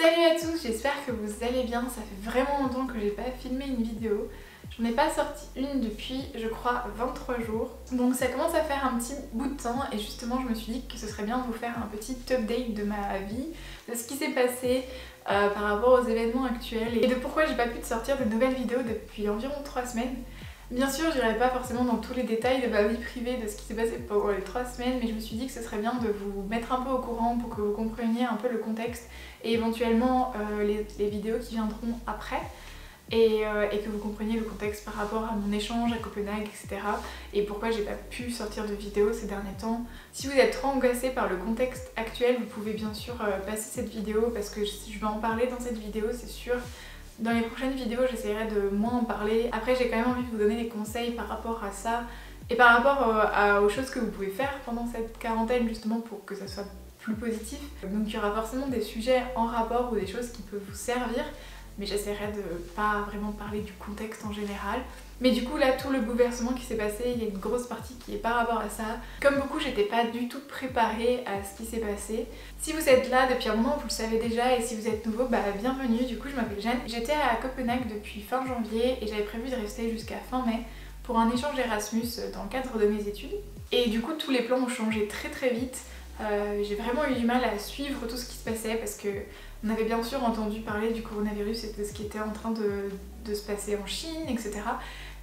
Salut à tous, j'espère que vous allez bien. Ça fait vraiment longtemps que j'ai pas filmé une vidéo. J'en ai pas sorti une depuis, je crois, 23 jours. Donc ça commence à faire un petit bout de temps et justement je me suis dit que ce serait bien de vous faire un petit update de ma vie, de ce qui s'est passé par rapport aux événements actuels et de pourquoi j'ai pas pu sortir de nouvelles vidéos depuis environ 3 semaines. Bien sûr, j'irai pas forcément dans tous les détails de ma vie privée, de ce qui s'est passé pendant les 3 semaines, mais je me suis dit que ce serait bien de vous mettre un peu au courant pour que vous compreniez un peu le contexte et éventuellement les vidéos qui viendront après. Et que vous compreniez le contexte par rapport à mon échange à Copenhague, etc. Et pourquoi j'ai pas pu sortir de vidéo ces derniers temps. Si vous êtes trop angoissé par le contexte actuel, vous pouvez bien sûr passer cette vidéo parce que je vais en parler dans cette vidéo, c'est sûr. Dans les prochaines vidéos, j'essaierai de moins en parler. Après, j'ai quand même envie de vous donner des conseils par rapport à ça et par rapport aux choses que vous pouvez faire pendant cette quarantaine justement pour que ça soit plus positif. Donc il y aura forcément des sujets en rapport ou des choses qui peuvent vous servir. Mais j'essaierai de pas vraiment parler du contexte en général. Mais du coup là, tout le bouleversement qui s'est passé, il y a une grosse partie qui est par rapport à ça. Comme beaucoup, j'étais pas du tout préparée à ce qui s'est passé. Si vous êtes là depuis un moment, vous le savez déjà, et si vous êtes nouveau, bah bienvenue. Du coup, je m'appelle Jeanne. J'étais à Copenhague depuis fin janvier et j'avais prévu de rester jusqu'à fin mai pour un échange Erasmus dans le cadre de mes études. Et du coup, tous les plans ont changé très très vite. J'ai vraiment eu du mal à suivre tout ce qui se passait parce que on avait bien sûr entendu parler du coronavirus et de ce qui était en train de se passer en Chine, etc.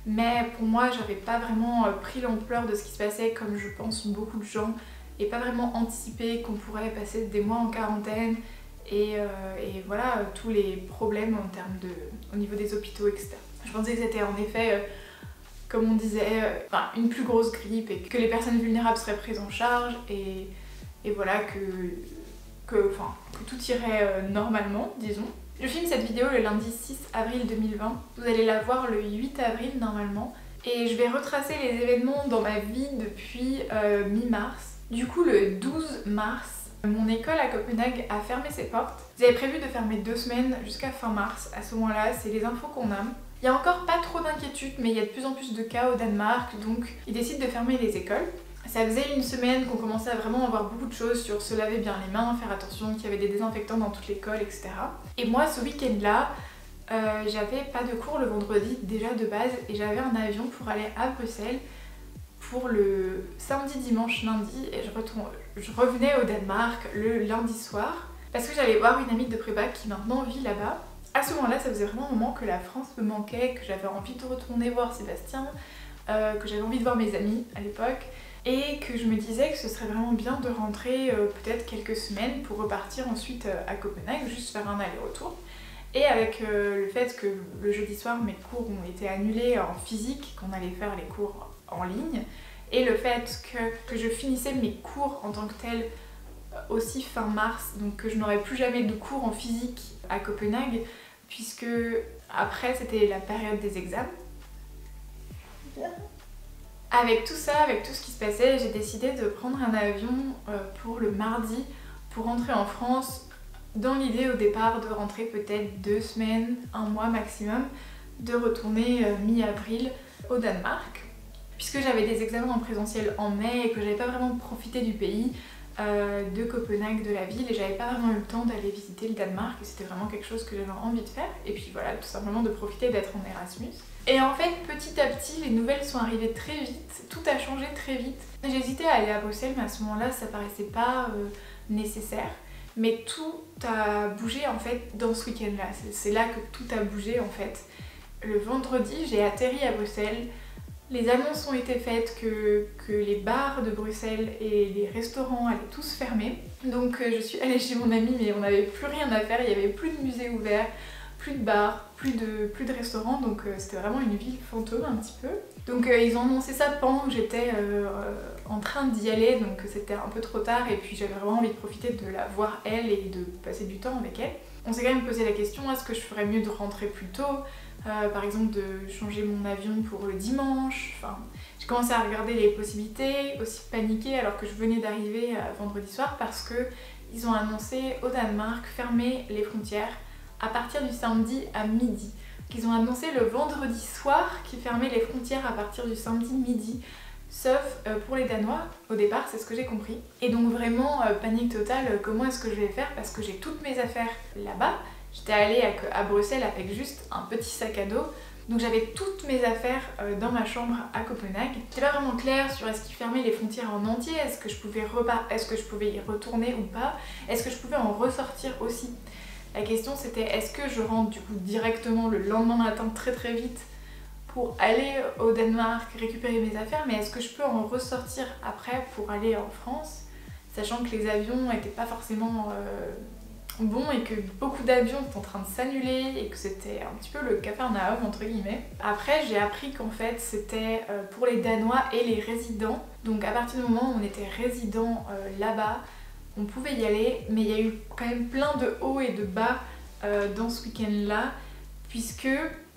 Mais pour moi, j'avais pas vraiment pris l'ampleur de ce qui se passait comme je pense beaucoup de gens et pas vraiment anticipé qu'on pourrait passer des mois en quarantaine et voilà, tous les problèmes en termes au niveau des hôpitaux, etc. Je pensais que c'était en effet, comme on disait, une plus grosse grippe et que les personnes vulnérables seraient prises en charge et voilà que tout irait normalement, disons. Je filme cette vidéo le lundi 6 avril 2020. Vous allez la voir le 8 avril normalement. Et je vais retracer les événements dans ma vie depuis mi-mars. Du coup, le 12 mars, mon école à Copenhague a fermé ses portes. Ils avaient prévu de fermer 2 semaines jusqu'à fin mars. À ce moment-là, c'est les infos qu'on a. Il y a encore pas trop d'inquiétude, mais il y a de plus en plus de cas au Danemark, donc ils décident de fermer les écoles. Ça faisait une semaine qu'on commençait à vraiment avoir beaucoup de choses sur se laver bien les mains, faire attention qu'il y avait des désinfectants dans toute l'école, etc. Et moi, ce week-end-là, j'avais pas de cours le vendredi déjà de base et j'avais un avion pour aller à Bruxelles pour le samedi, dimanche, lundi et je revenais au Danemark le lundi soir parce que j'allais voir une amie de prépa qui maintenant vit là-bas. À ce moment-là, ça faisait vraiment un moment que la France me manquait, que j'avais envie de retourner voir Sébastien, que j'avais envie de voir mes amis à l'époque. Et que je me disais que ce serait vraiment bien de rentrer peut-être quelques semaines pour repartir ensuite à Copenhague, juste faire un aller-retour. Et avec le fait que le jeudi soir mes cours ont été annulés en physique, qu'on allait faire les cours en ligne, et le fait que je finissais mes cours en tant que tel aussi fin mars, donc que je n'aurais plus jamais de cours en physique à Copenhague, puisque après c'était la période des examens. Avec tout ça, avec tout ce qui se passait, j'ai décidé de prendre un avion pour le mardi pour rentrer en France dans l'idée au départ de rentrer peut-être 2 semaines, 1 mois maximum, de retourner mi-avril au Danemark. Puisque j'avais des examens en présentiel en mai et que j'avais pas vraiment profité du pays, de Copenhague, de la ville, et j'avais pas vraiment eu le temps d'aller visiter le Danemark et c'était vraiment quelque chose que j'avais envie de faire. Et puis voilà, tout simplement de profiter d'être en Erasmus. Et en fait, petit à petit, les nouvelles sont arrivées très vite, tout a changé très vite. J'hésitais à aller à Bruxelles, mais à ce moment-là, ça paraissait pas nécessaire. Mais tout a bougé en fait dans ce week-end-là. C'est là que tout a bougé en fait. Le vendredi, j'ai atterri à Bruxelles. Les annonces ont été faites que les bars de Bruxelles et les restaurants allaient tous fermer. Donc je suis allée chez mon amie, mais on n'avait plus rien à faire, il n'y avait plus de musées ouverts, plus de bars, plus de restaurants, donc c'était vraiment une ville fantôme un petit peu. Donc ils ont annoncé ça pendant que j'étais en train d'y aller, donc c'était un peu trop tard et puis j'avais vraiment envie de profiter de la voir elle et de passer du temps avec elle. On s'est quand même posé la question, est-ce que je ferais mieux de rentrer plus tôt, par exemple de changer mon avion pour le dimanche, enfin j'ai commencé à regarder les possibilités, aussi paniquer alors que je venais d'arriver vendredi soir parce que ils ont annoncé au Danemark fermer les frontières à partir du samedi à midi. Ils ont annoncé le vendredi soir qu'ils fermaient les frontières à partir du samedi midi. sauf pour les Danois. Au départ, c'est ce que j'ai compris. Et donc vraiment, panique totale, comment est-ce que je vais faire parce que j'ai toutes mes affaires là-bas. J'étais allée à Bruxelles avec juste un petit sac à dos. Donc j'avais toutes mes affaires dans ma chambre à Copenhague. J'étais pas vraiment claire sur est-ce qu'ils fermaient les frontières en entier, est-ce que je pouvais y retourner ou pas, est-ce que je pouvais en ressortir aussi. La question c'était est-ce que je rentre du coup directement le lendemain matin très vite pour aller au Danemark récupérer mes affaires, mais est-ce que je peux en ressortir après pour aller en France, sachant que les avions n'étaient pas forcément bon et que beaucoup d'avions étaient en train de s'annuler et que c'était un petit peu le Capharnaüm entre guillemets. Après j'ai appris qu'en fait c'était pour les Danois et les résidents, donc à partir du moment où on était résident là-bas, on pouvait y aller, mais il y a eu quand même plein de hauts et de bas dans ce week-end là, puisque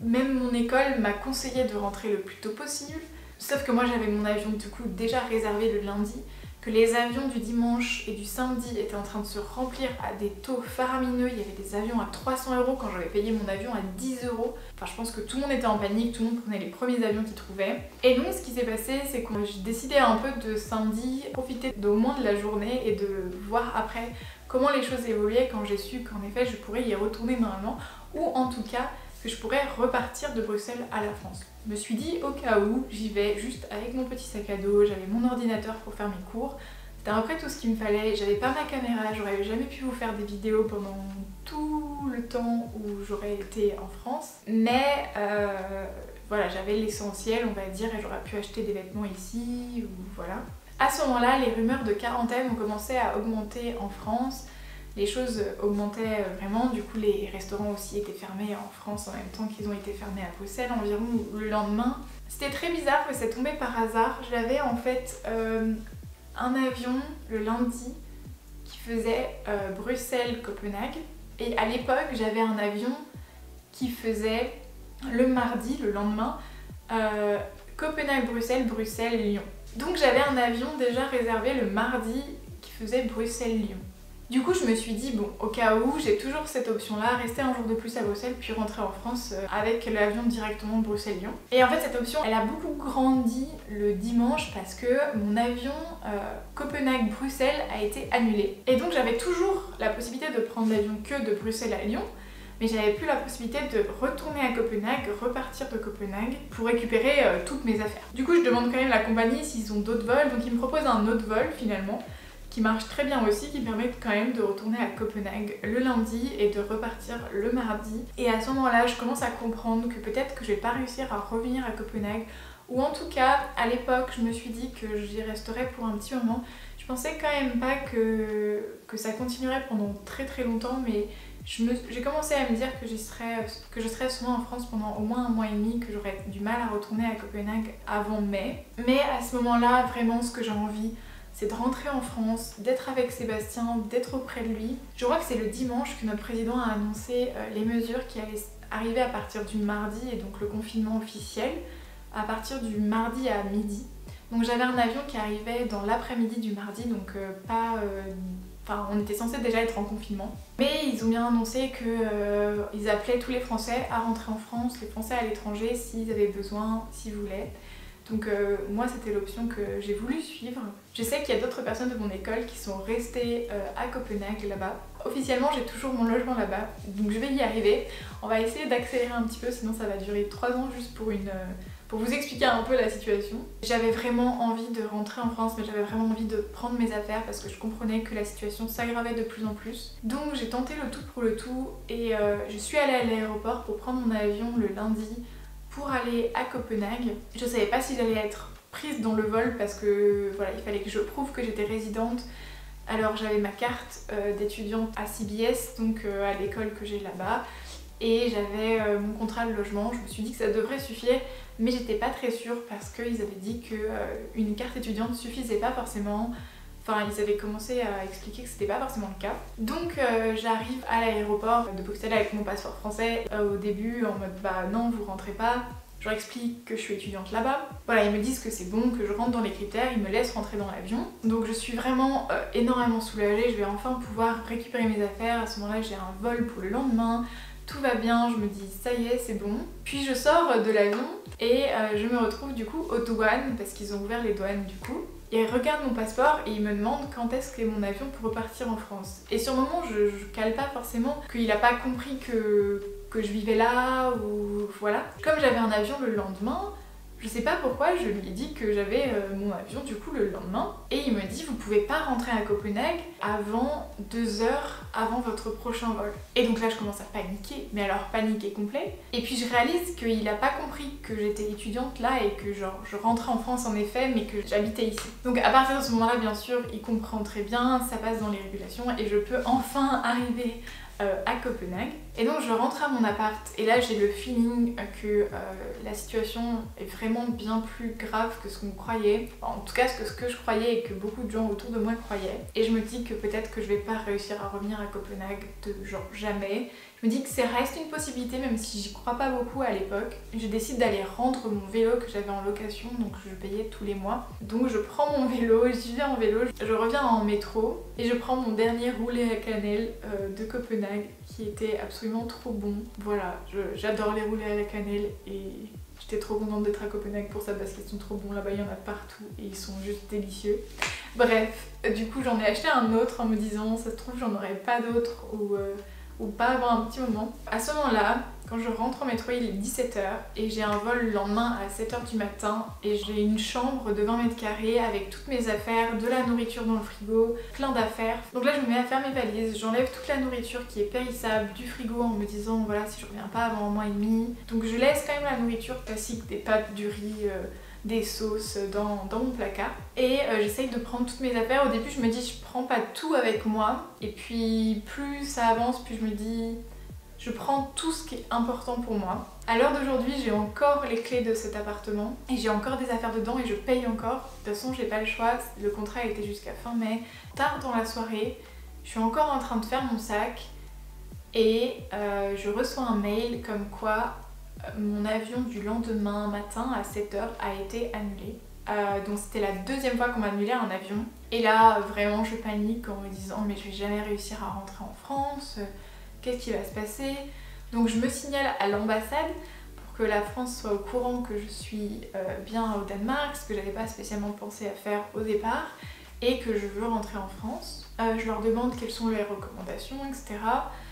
même mon école m'a conseillé de rentrer le plus tôt possible, sauf que moi j'avais mon avion du coup déjà réservé le lundi, que les avions du dimanche et du samedi étaient en train de se remplir à des taux faramineux. Il y avait des avions à 300 € quand j'avais payé mon avion à 10 €. Enfin, je pense que tout le monde était en panique, tout le monde prenait les premiers avions qu'il trouvait. Et donc, ce qui s'est passé, c'est que j'ai décidé un peu de samedi profiter d'au moins de la journée et de voir après comment les choses évoluaient quand j'ai su qu'en effet je pourrais y retourner normalement, ou en tout cas que je pourrais repartir de Bruxelles à la France. Je me suis dit au cas où, j'y vais juste avec mon petit sac à dos, j'avais mon ordinateur pour faire mes cours, c'était à peu près tout ce qu'il me fallait, j'avais pas ma caméra, j'aurais jamais pu vous faire des vidéos pendant tout le temps où j'aurais été en France, mais voilà, j'avais l'essentiel on va dire et j'aurais pu acheter des vêtements ici, ou voilà. À ce moment-là, les rumeurs de quarantaine ont commencé à augmenter en France. Les choses augmentaient vraiment, du coup les restaurants aussi étaient fermés en France en même temps qu'ils ont été fermés à Bruxelles environ le lendemain. C'était très bizarre que ça tombait par hasard. J'avais en fait un avion le lundi qui faisait Bruxelles-Copenhague, et à l'époque j'avais un avion qui faisait le mardi, le lendemain, Copenhague-Bruxelles, Bruxelles-Lyon. Donc j'avais un avion déjà réservé le mardi qui faisait Bruxelles-Lyon. Du coup je me suis dit bon, au cas où, j'ai toujours cette option là, rester un jour de plus à Bruxelles puis rentrer en France avec l'avion directement Bruxelles-Lyon. Et en fait cette option elle a beaucoup grandi le dimanche parce que mon avion Copenhague-Bruxelles a été annulé. Et donc j'avais toujours la possibilité de prendre l'avion que de Bruxelles à Lyon, mais j'avais plus la possibilité de retourner à Copenhague, repartir de Copenhague pour récupérer toutes mes affaires. Du coup je demande quand même à la compagnie s'ils ont d'autres vols, donc ils me proposent un autre vol finalement, qui marche très bien aussi, qui permet quand même de retourner à Copenhague le lundi et de repartir le mardi. Et à ce moment-là, je commence à comprendre que peut-être que je vais pas réussir à revenir à Copenhague, ou en tout cas, à l'époque, je me suis dit que j'y resterais pour un petit moment. Je pensais quand même pas que ça continuerait pendant très longtemps, mais j'ai commencé à me dire que je serais souvent en France pendant au moins 1 mois et demi, que j'aurais du mal à retourner à Copenhague avant mai. Mais à ce moment-là, vraiment, ce que j'ai envie, c'est de rentrer en France, d'être avec Sébastien, d'être auprès de lui. Je crois que c'est le dimanche que notre président a annoncé les mesures qui allaient arriver à partir du mardi, et donc le confinement officiel à partir du mardi à midi. Donc j'avais un avion qui arrivait dans l'après-midi du mardi, donc on était censé déjà être en confinement. Mais ils ont bien annoncé qu'ils appelaient tous les Français à rentrer en France, les Français à l'étranger s'ils avaient besoin, s'ils voulaient. Donc moi c'était l'option que j'ai voulu suivre. Je sais qu'il y a d'autres personnes de mon école qui sont restées à Copenhague là-bas. Officiellement j'ai toujours mon logement là-bas, donc je vais y arriver. On va essayer d'accélérer un petit peu, sinon ça va durer 3 ans juste pour vous expliquer un peu la situation. J'avais vraiment envie de rentrer en France, mais j'avais vraiment envie de prendre mes affaires parce que je comprenais que la situation s'aggravait de plus en plus. Donc j'ai tenté le tout pour le tout et je suis allée à l'aéroport pour prendre mon avion le lundi pour aller à Copenhague. Je savais pas si j'allais être prise dans le vol parce que voilà, il fallait que je prouve que j'étais résidente. Alors j'avais ma carte d'étudiante à CBS, donc à l'école que j'ai là-bas, et j'avais mon contrat de logement. Je me suis dit que ça devrait suffire, mais j'étais pas très sûre parce qu'ils avaient dit qu'une carte étudiante suffisait pas forcément. Enfin, ils avaient commencé à expliquer que c'était pas forcément le cas. Donc j'arrive à l'aéroport de Bruxelles avec mon passeport français. Au début en mode bah non, vous rentrez pas. Je leur explique que je suis étudiante là-bas. Voilà, ils me disent que c'est bon, que je rentre dans les critères, ils me laissent rentrer dans l'avion. Donc je suis vraiment énormément soulagée, je vais enfin pouvoir récupérer mes affaires. À ce moment-là, j'ai un vol pour le lendemain. tout va bien, je me dis ça y est c'est bon. Puis je sors de l'avion et je me retrouve du coup aux douanes parce qu'ils ont ouvert les douanes du coup. Ils regardent mon passeport et ils me demandent quand est-ce qu'est mon avion pour repartir en France. Et sur le moment je cale pas forcément qu'il a pas compris que je vivais là ou voilà. Comme j'avais un avion le lendemain, je sais pas pourquoi je lui ai dit que j'avais mon avion du coup le lendemain et il me dit vous pouvez pas rentrer à Copenhague avant 2 heures avant votre prochain vol. Et donc là je commence à paniquer, mais alors paniquer complet. Et puis je réalise qu'il a pas compris que j'étais étudiante là et que genre je rentrais en France en effet mais que j'habitais ici. Donc à partir de ce moment là bien sûr il comprend très bien, ça passe dans les régulations et je peux enfin arriver à Copenhague. Et donc je rentre à mon appart et là j'ai le feeling que la situation est vraiment bien plus grave que ce qu'on croyait. Enfin, en tout cas ce que je croyais et que beaucoup de gens autour de moi croyaient. Et je me dis que peut-être que je vais pas réussir à revenir à Copenhague de genre jamais. Je me dis que ça reste une possibilité même si j'y crois pas beaucoup à l'époque. Je décide d'aller rendre mon vélo que j'avais en location, donc je payais tous les mois. Donc je prends mon vélo, j'y vais en vélo, je reviens en métro et je prends mon dernier roulé à cannelle de Copenhague qui était absolument trop bon. Voilà, j'adore les roulés à la cannelle et j'étais trop contente d'être à Copenhague pour ça parce qu'ils sont trop bons là-bas, il y en a partout et ils sont juste délicieux. Bref, du coup j'en ai acheté un autre en me disant ça se trouve j'en aurais pas d'autres ou pas avant un petit moment. À ce moment-là, quand je rentre en métro, il est 17h et j'ai un vol le lendemain à 7h du matin et j'ai une chambre de 20 mètres carrés avec toutes mes affaires, de la nourriture dans le frigo, plein d'affaires. Donc là je me mets à faire mes valises, j'enlève toute la nourriture qui est périssable du frigo en me disant voilà si je reviens pas avant un mois et demi. Donc je laisse quand même la nourriture classique, des pâtes, du riz, des sauces dans mon placard et j'essaye de prendre toutes mes affaires. Au début je me dis je prends pas tout avec moi et puis plus ça avance plus je me dis je prends tout ce qui est important pour moi. À l'heure d'aujourd'hui j'ai encore les clés de cet appartement et j'ai encore des affaires dedans et je paye encore. De toute façon j'ai pas le choix, le contrat a été jusqu'à fin mai. Tard dans la soirée, je suis encore en train de faire mon sac et je reçois un mail comme quoi mon avion du lendemain matin à 7h a été annulé. Donc c'était la deuxième fois qu'on m'a annulé un avion. Et là vraiment je panique en me disant mais je vais jamais réussir à rentrer en France, qu'est-ce qui va se passer? Donc je me signale à l'ambassade pour que la France soit au courant que je suis bien au Danemark, ce que j'avais pas spécialement pensé à faire au départ, et que je veux rentrer en France. Je leur demande quelles sont les recommandations, etc.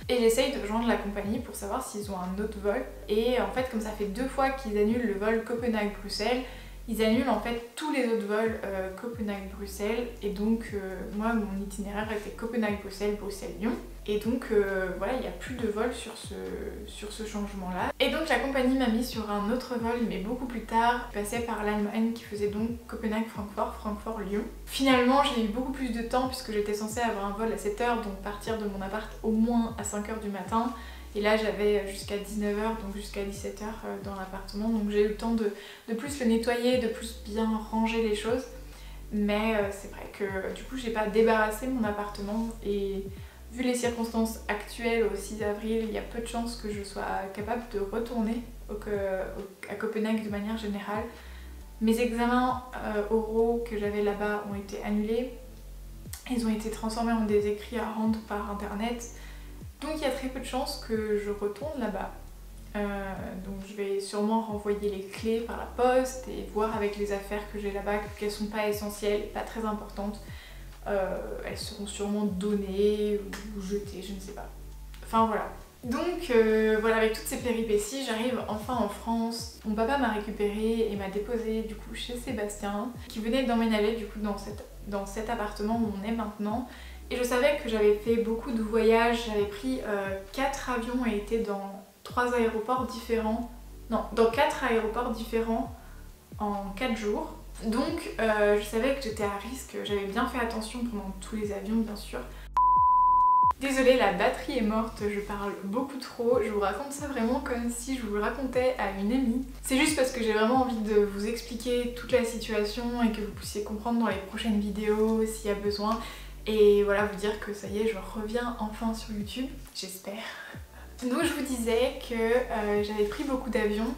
Et j'essaye de joindre la compagnie pour savoir s'ils ont un autre vol. Et en fait, comme ça fait 2 fois qu'ils annulent le vol Copenhague-Bruxelles, ils annulent en fait tous les autres vols Copenhague-Bruxelles. Et donc, moi, mon itinéraire était Copenhague-Bruxelles, Bruxelles-Lyon. Et donc, voilà, il n'y a plus de vol sur ce changement-là. Et donc, la compagnie m'a mis sur un autre vol, mais beaucoup plus tard, qui passait par l'Allemagne, qui faisait donc Copenhague-Francfort, Francfort-Lyon. Finalement, j'ai eu beaucoup plus de temps puisque j'étais censée avoir un vol à 7h, donc partir de mon appart au moins à 5h du matin. Et là j'avais jusqu'à 19h, donc jusqu'à 17h dans l'appartement, donc j'ai eu le temps de plus le nettoyer, de plus bien ranger les choses. Mais c'est vrai que du coup j'ai pas débarrassé mon appartement et vu les circonstances actuelles au 6 avril, il y a peu de chances que je sois capable de retourner à Copenhague de manière générale. Mes examens oraux que j'avais là-bas ont été annulés, ils ont été transformés en des écrits à rendre par internet. Donc il y a très peu de chances que je retourne là-bas. Donc je vais sûrement renvoyer les clés par la poste et voir avec les affaires que j'ai là-bas qu'elles sont pas essentielles, pas très importantes. Elles seront sûrement données ou jetées, je ne sais pas. Enfin voilà. Donc voilà, avec toutes ces péripéties, j'arrive enfin en France. Mon papa m'a récupérée et m'a déposée du coup chez Sébastien, qui venait d'emménager du coup dans cet appartement où on est maintenant. Et je savais que j'avais fait beaucoup de voyages, j'avais pris 4 avions et été dans 3 aéroports différents. Non, dans 4 aéroports différents en 4 jours. Donc je savais que j'étais à risque, j'avais bien fait attention pendant tous les avions bien sûr. Désolée, la batterie est morte, je parle beaucoup trop, je vous raconte ça vraiment comme si je vous le racontais à une amie. C'est juste parce que j'ai vraiment envie de vous expliquer toute la situation et que vous puissiez comprendre dans les prochaines vidéos s'il y a besoin. Et voilà, vous dire que ça y est, je reviens enfin sur YouTube, j'espère. Donc je vous disais que j'avais pris beaucoup d'avions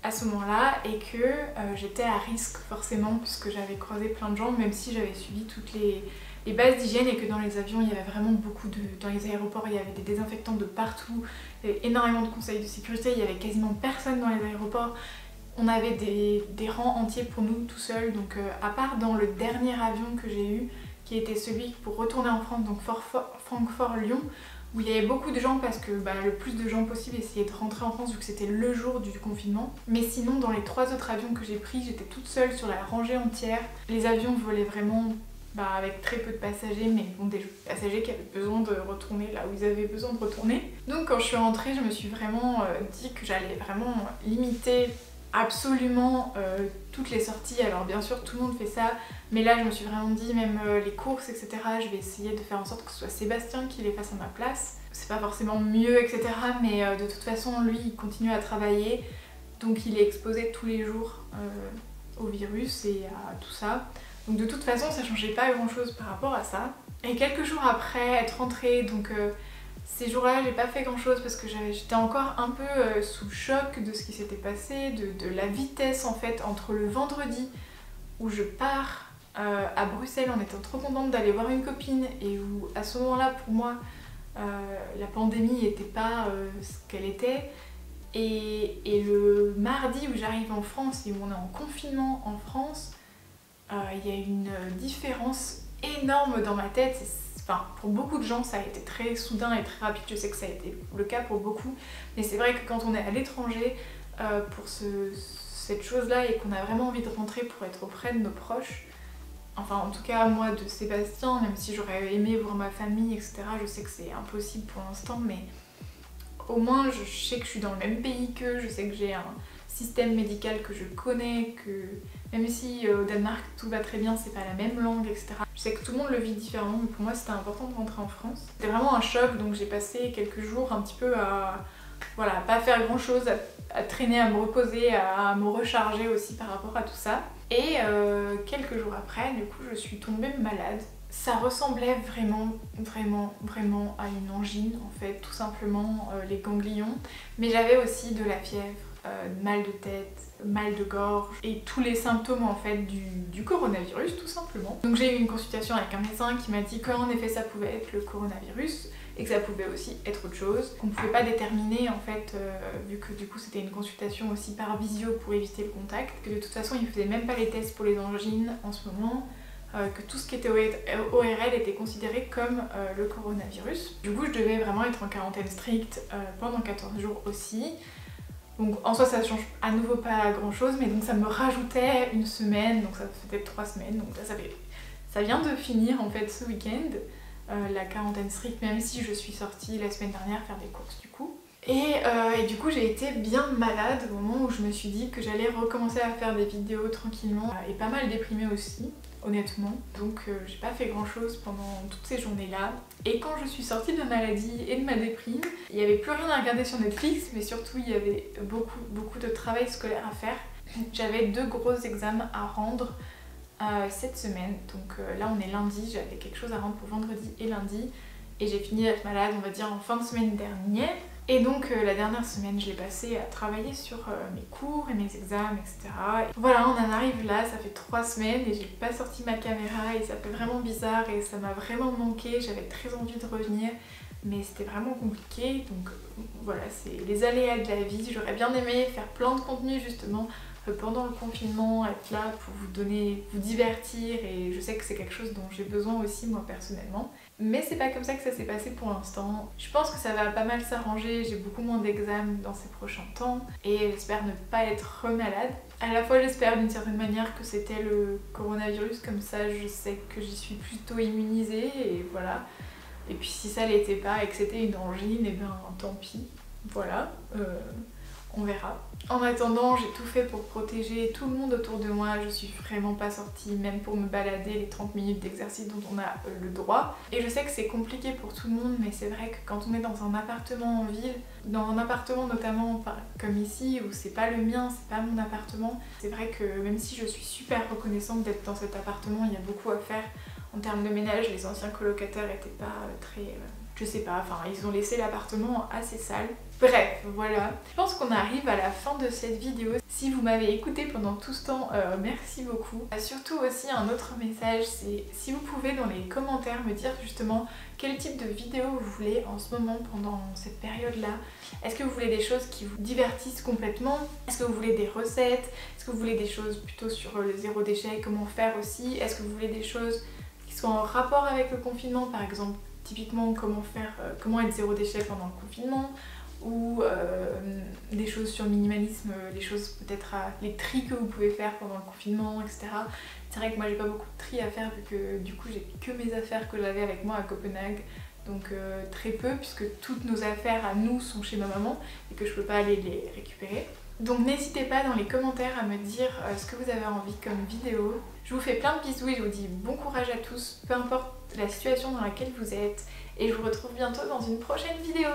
à ce moment-là et que j'étais à risque forcément puisque j'avais croisé plein de gens, même si j'avais suivi toutes les les bases d'hygiène et que dans les avions il y avait vraiment beaucoup de... Dans les aéroports il y avait des désinfectants de partout, il y avait énormément de conseils de sécurité, il y avait quasiment personne dans les aéroports. On avait des rangs entiers pour nous tout seuls, donc à part dans le dernier avion que j'ai eu, qui était celui pour retourner en France, donc Francfort-Lyon, où il y avait beaucoup de gens parce que le plus de gens possible essayaient de rentrer en France vu que c'était le jour du confinement. Mais sinon dans les 3 autres avions que j'ai pris, j'étais toute seule sur la rangée entière. Les avions volaient vraiment avec très peu de passagers, mais bon, des passagers qui avaient besoin de retourner là où ils avaient besoin de retourner. Donc quand je suis rentrée, je me suis vraiment dit que j'allais vraiment limiter absolument toutes les sorties. Alors bien sûr tout le monde fait ça, mais là je me suis vraiment dit même les courses etc, je vais essayer de faire en sorte que ce soit Sébastien qui les fasse à ma place. C'est pas forcément mieux etc, mais de toute façon lui il continue à travailler, donc il est exposé tous les jours au virus et à tout ça. Donc de toute façon ça changeait pas grand chose par rapport à ça. Et quelques jours après être rentrée, donc ces jours-là, j'ai pas fait grand-chose parce que j'étais encore un peu sous le choc de ce qui s'était passé, de la vitesse en fait entre le vendredi où je pars à Bruxelles en étant trop contente d'aller voir une copine et où à ce moment-là pour moi la pandémie n'était pas ce qu'elle était, et le mardi où j'arrive en France et où on est en confinement en France, il y a une différence énorme dans ma tête. Enfin, pour beaucoup de gens ça a été très soudain et très rapide, je sais que ça a été le cas pour beaucoup, mais c'est vrai que quand on est à l'étranger pour cette chose là et qu'on a vraiment envie de rentrer pour être auprès de nos proches, enfin en tout cas moi de Sébastien, même si j'aurais aimé voir ma famille etc, je sais que c'est impossible pour l'instant, mais au moins je sais que je suis dans le même pays qu'eux, je sais que j'ai un système médical que je connais, que même si au Danemark tout va très bien, c'est pas la même langue, etc. Je sais que tout le monde le vit différemment, mais pour moi c'était important de rentrer en France. C'était vraiment un choc, donc j'ai passé quelques jours un petit peu à pas faire grand chose, à traîner, à me reposer, à me recharger aussi par rapport à tout ça. Et quelques jours après, du coup je suis tombée malade. Ça ressemblait vraiment à une angine en fait, tout simplement les ganglions. Mais j'avais aussi de la fièvre, mal de tête, mal de gorge et tous les symptômes en fait du coronavirus tout simplement. Donc j'ai eu une consultation avec un médecin qui m'a dit qu'en effet ça pouvait être le coronavirus et que ça pouvait aussi être autre chose, qu'on pouvait pas déterminer en fait vu que du coup c'était une consultation aussi par visio pour éviter le contact, que de toute façon ils faisaient même pas les tests pour les angines en ce moment, que tout ce qui était ORL était considéré comme le coronavirus. Du coup je devais vraiment être en quarantaine stricte pendant 14 jours aussi. Donc en soi ça change à nouveau pas grand chose, mais donc ça me rajoutait une semaine, donc ça fait peut-être 3 semaines, donc là ça vient de finir en fait ce week-end, la quarantaine stricte, même si je suis sortie la semaine dernière faire des courses du coup. Et du coup j'ai été bien malade au moment où je me suis dit que j'allais recommencer à faire des vidéos tranquillement, et pas mal déprimée aussi honnêtement, donc j'ai pas fait grand chose pendant toutes ces journées là. Et quand je suis sortie de ma maladie et de ma déprime, il n'y avait plus rien à regarder sur Netflix, mais surtout il y avait beaucoup de travail scolaire à faire. J'avais 2 gros examens à rendre cette semaine, donc là on est lundi, j'avais quelque chose à rendre pour vendredi et lundi, et j'ai fini d'être malade on va dire en fin de semaine dernière. Et donc la dernière semaine je l'ai passée à travailler sur mes cours et mes examens etc. Et voilà, on en arrive là, ça fait 3 semaines et j'ai pas sorti ma caméra et ça fait vraiment bizarre et ça m'a vraiment manqué, j'avais très envie de revenir mais c'était vraiment compliqué, donc voilà, c'est les aléas de la vie. J'aurais bien aimé faire plein de contenu justement pendant le confinement, être là pour vous divertir, et je sais que c'est quelque chose dont j'ai besoin aussi moi personnellement. Mais c'est pas comme ça que ça s'est passé pour l'instant. Je pense que ça va pas mal s'arranger, j'ai beaucoup moins d'examens dans ces prochains temps et j'espère ne pas être malade. À la fois j'espère d'une certaine manière que c'était le coronavirus, comme ça je sais que j'y suis plutôt immunisée et voilà. Et puis si ça l'était pas et que c'était une angine, et ben tant pis, voilà, on verra. En attendant, j'ai tout fait pour protéger tout le monde autour de moi, je suis vraiment pas sortie, même pour me balader les 30 minutes d'exercice dont on a le droit. Et je sais que c'est compliqué pour tout le monde, mais c'est vrai que quand on est dans un appartement en ville, dans un appartement notamment comme ici, où c'est pas le mien, c'est pas mon appartement, c'est vrai que même si je suis super reconnaissante d'être dans cet appartement, il y a beaucoup à faire en termes de ménage, les anciens colocataires étaient pas Je sais pas, enfin ils ont laissé l'appartement assez sale. Bref, voilà. Je pense qu'on arrive à la fin de cette vidéo. Si vous m'avez écouté pendant tout ce temps, merci beaucoup. Surtout aussi un autre message, c'est si vous pouvez dans les commentaires me dire justement quel type de vidéo vous voulez en ce moment pendant cette période-là. Est-ce que vous voulez des choses qui vous divertissent complètement? Est-ce que vous voulez des recettes? Est-ce que vous voulez des choses plutôt sur le zéro déchet, comment faire aussi? Est-ce que vous voulez des choses qui sont en rapport avec le confinement, par exemple typiquement comment être zéro déchet pendant le confinement? Ou des choses sur le minimalisme, des choses peut-être les tris que vous pouvez faire pendant le confinement, etc. C'est vrai que moi j'ai pas beaucoup de tri à faire vu que du coup j'ai que mes affaires que j'avais avec moi à Copenhague, donc très peu puisque toutes nos affaires à nous sont chez ma maman et que je peux pas aller les récupérer. Donc n'hésitez pas dans les commentaires à me dire ce que vous avez envie comme vidéo. Je vous fais plein de bisous et je vous dis bon courage à tous, peu importe la situation dans laquelle vous êtes, et je vous retrouve bientôt dans une prochaine vidéo.